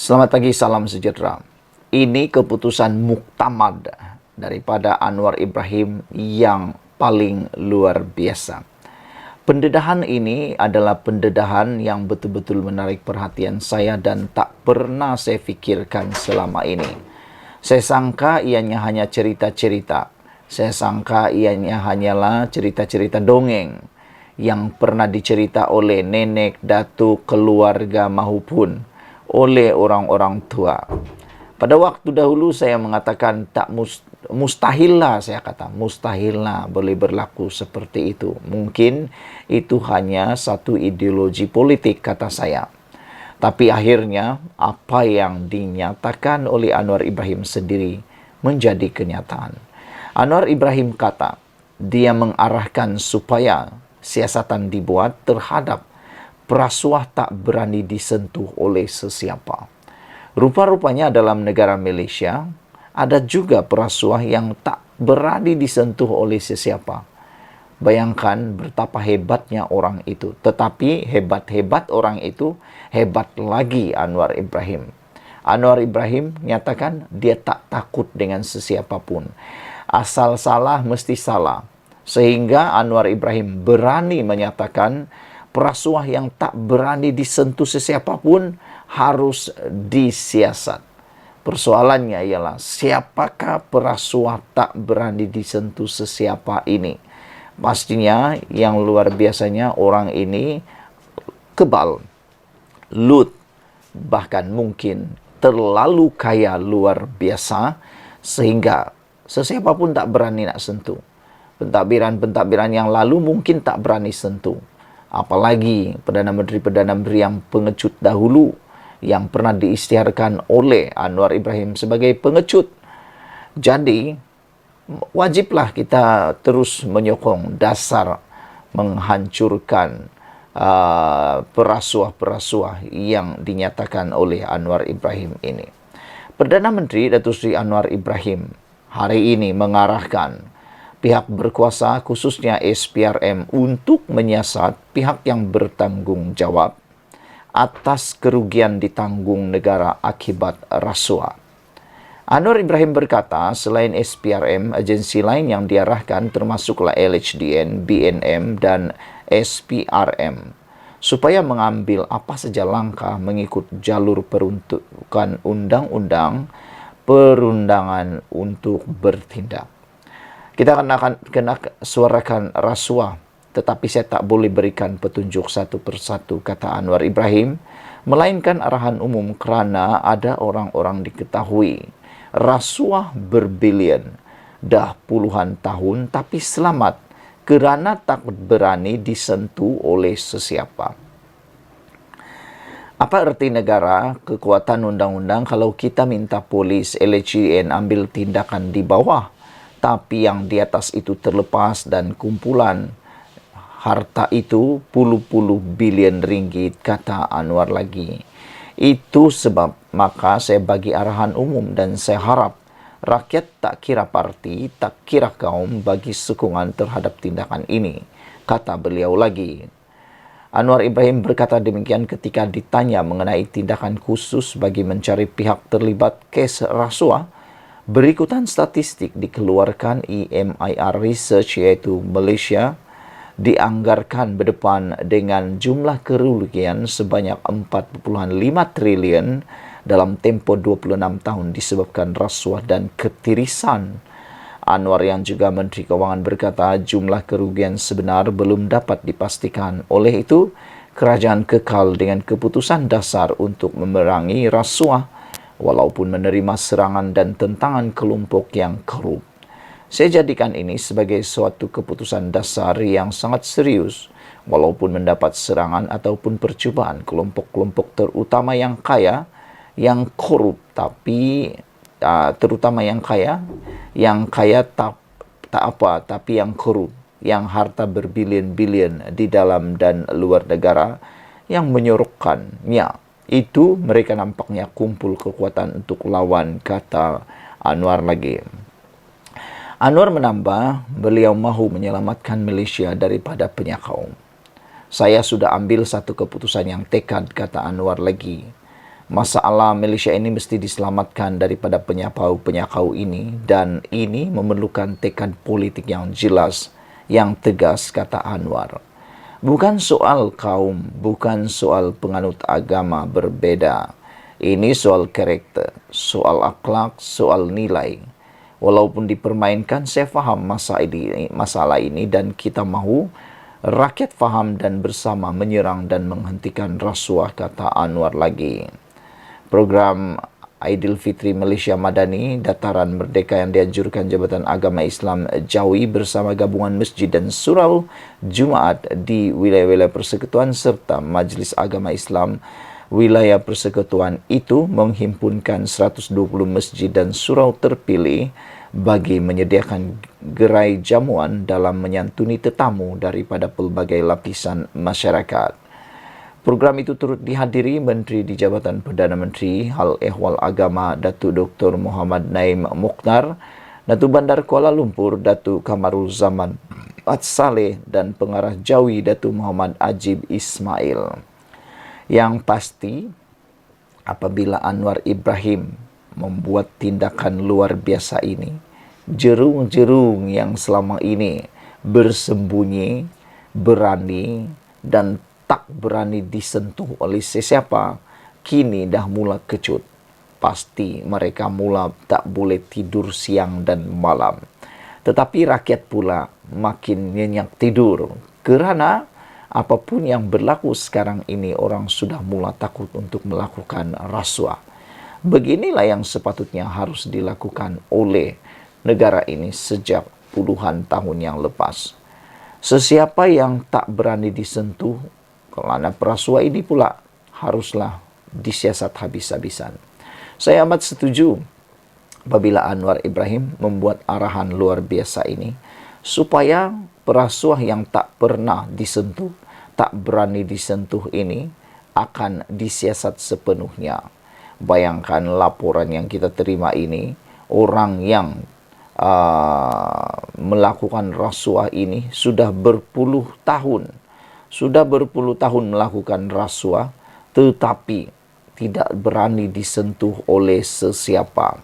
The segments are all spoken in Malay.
Selamat pagi, salam sejahtera. Ini keputusan muktamad daripada Anwar Ibrahim yang paling luar biasa. Pendedahan ini adalah pendedahan yang betul-betul menarik perhatian saya dan tak pernah saya fikirkan selama ini. Saya sangka ianya hanya cerita-cerita. Saya sangka ianya hanyalah cerita-cerita dongeng yang pernah dicerita oleh nenek, datuk, keluarga maupun oleh orang-orang tua. Pada waktu dahulu saya mengatakan mustahillah, saya kata mustahillah boleh berlaku seperti itu. Mungkin itu hanya satu ideologi politik, kata saya. Tapi akhirnya apa yang dinyatakan oleh Anwar Ibrahim sendiri menjadi kenyataan. Anwar Ibrahim kata dia mengarahkan supaya siasatan dibuat terhadap perasuah tak berani disentuh oleh sesiapa. Rupa-rupanya dalam negara Malaysia ada juga perasuah yang tak berani disentuh oleh sesiapa. Bayangkan betapa hebatnya orang itu. Tetapi hebat-hebat orang itu, hebat lagi Anwar Ibrahim. Anwar Ibrahim nyatakan dia tak takut dengan sesiapapun. Asal salah mesti salah. Sehingga Anwar Ibrahim berani menyatakan perasuah yang tak berani disentuh sesiapapun harus disiasat. Persoalannya ialah siapakah perasuah tak berani disentuh sesiapa ini? Pastinya yang luar biasanya orang ini kebal, lut, bahkan mungkin terlalu kaya luar biasa sehingga sesiapapun tak berani nak sentuh. Pentadbiran-pentadbiran yang lalu mungkin tak berani sentuh. Apalagi Perdana Menteri yang pengecut dahulu yang pernah diisytiharkan oleh Anwar Ibrahim sebagai pengecut. Jadi, wajiblah kita terus menyokong dasar menghancurkan perasuah-perasuah yang dinyatakan oleh Anwar Ibrahim ini. Perdana Menteri Datuk Seri Anwar Ibrahim hari ini mengarahkan pihak berkuasa khususnya SPRM untuk menyiasat pihak yang bertanggung jawab atas kerugian ditanggung negara akibat rasuah. Anwar Ibrahim berkata selain SPRM, agensi lain yang diarahkan termasuklah LHDN, BNM dan SPRM supaya mengambil apa saja langkah mengikut jalur peruntukan undang-undang perundangan untuk bertindak. Kita akan kena suarakan rasuah, tetapi saya tak boleh berikan petunjuk satu persatu, kata Anwar Ibrahim, melainkan arahan umum kerana ada orang-orang diketahui rasuah berbilion dah puluhan tahun tapi selamat kerana tak berani disentuh oleh sesiapa. Apa erti negara, kekuatan undang-undang kalau kita minta polis, LHDN ambil tindakan di bawah? Tapi yang di atas itu terlepas dan kumpulan harta itu puluh-puluh bilion ringgit, kata Anwar lagi. Itu sebab maka saya bagi arahan umum dan saya harap rakyat tak kira parti, tak kira kaum bagi sokongan terhadap tindakan ini, kata beliau lagi. Anwar Ibrahim berkata demikian ketika ditanya mengenai tindakan khusus bagi mencari pihak terlibat kes rasuah. Berikutan statistik dikeluarkan EMIR Research iaitu Malaysia dianggarkan berdepan dengan jumlah kerugian sebanyak 4.5 trilion dalam tempoh 26 tahun disebabkan rasuah dan ketirisan. Anwar yang juga Menteri Kewangan berkata jumlah kerugian sebenar belum dapat dipastikan. Oleh itu, kerajaan kekal dengan keputusan dasar untuk memerangi rasuah walaupun menerima serangan dan tentangan kelompok yang korup. Saya jadikan ini sebagai suatu keputusan dasar yang sangat serius, walaupun mendapat serangan ataupun percubaan kelompok-kelompok terutama yang kaya, yang korup, tapi terutama yang kaya tapi yang korup, yang harta berbilion-bilion di dalam dan luar negara, yang menyorokkannya. Itu mereka nampaknya kumpul kekuatan untuk lawan, kata Anwar lagi. Anwar menambah, beliau mahu menyelamatkan Malaysia daripada penyakau. Saya sudah ambil satu keputusan yang tekad, kata Anwar lagi. Masalah Malaysia ini mesti diselamatkan daripada penyakau-penyakau ini, dan ini memerlukan tekad politik yang jelas, yang tegas, kata Anwar. Bukan soal kaum, bukan soal penganut agama berbeda. Ini soal karakter, soal akhlak, soal nilai. Walaupun dipermainkan, saya faham masalah ini dan kita mahu rakyat faham dan bersama menyerang dan menghentikan rasuah, kata Anwar lagi. Program Aidilfitri Malaysia Madani Dataran Merdeka yang dianjurkan Jabatan Agama Islam Jawi bersama gabungan masjid dan surau Jumaat di wilayah-wilayah persekutuan serta Majlis Agama Islam wilayah persekutuan itu menghimpunkan 120 masjid dan surau terpilih bagi menyediakan gerai jamuan dalam menyantuni tetamu daripada pelbagai lapisan masyarakat. Program itu turut dihadiri Menteri di Jabatan Perdana Menteri Hal Ehwal Agama Datuk Dr. Muhammad Naim Mokhtar, Datuk Bandar Kuala Lumpur Datuk Kamarul Zaman Mat Saleh dan Pengarah Jawi Datuk Muhammad Ajib Ismail. Yang pasti, apabila Anwar Ibrahim membuat tindakan luar biasa ini, jerung-jerung yang selama ini bersembunyi, berani dan tak berani disentuh oleh sesiapa, kini dah mula kecut. Pasti mereka mula tak boleh tidur siang dan malam. Tetapi rakyat pula makin nyenyak tidur, kerana apapun yang berlaku sekarang ini, orang sudah mula takut untuk melakukan rasuah. Beginilah yang sepatutnya harus dilakukan oleh negara ini sejak puluhan tahun yang lepas. Sesiapa yang tak berani disentuh kerana perasuah ini pula haruslah disiasat habis-habisan. Saya amat setuju apabila Anwar Ibrahim membuat arahan luar biasa ini supaya perasuah yang tak pernah disentuh, tak berani disentuh ini akan disiasat sepenuhnya. Bayangkan laporan yang kita terima ini, orang yang melakukan rasuah ini sudah berpuluh tahun melakukan rasuah, tetapi tidak berani disentuh oleh sesiapa.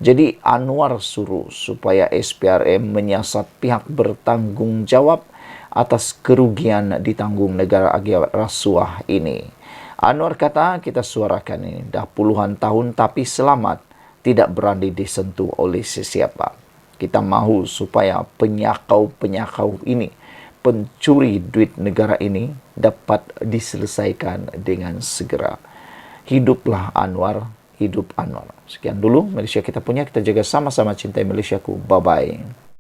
Jadi Anwar suruh supaya SPRM menyiasat pihak bertanggung jawab atas kerugian ditanggung negara akibat rasuah ini. Anwar kata, kita suarakan ini dah puluhan tahun tapi selamat, tidak berani disentuh oleh sesiapa. Kita mahu supaya penyakau-penyakau ini, pencuri duit negara ini dapat diselesaikan dengan segera. Hiduplah Anwar, hidup Anwar. Sekian dulu Malaysia kita punya, kita jaga sama-sama cintai Malaysiaku. Bye-bye.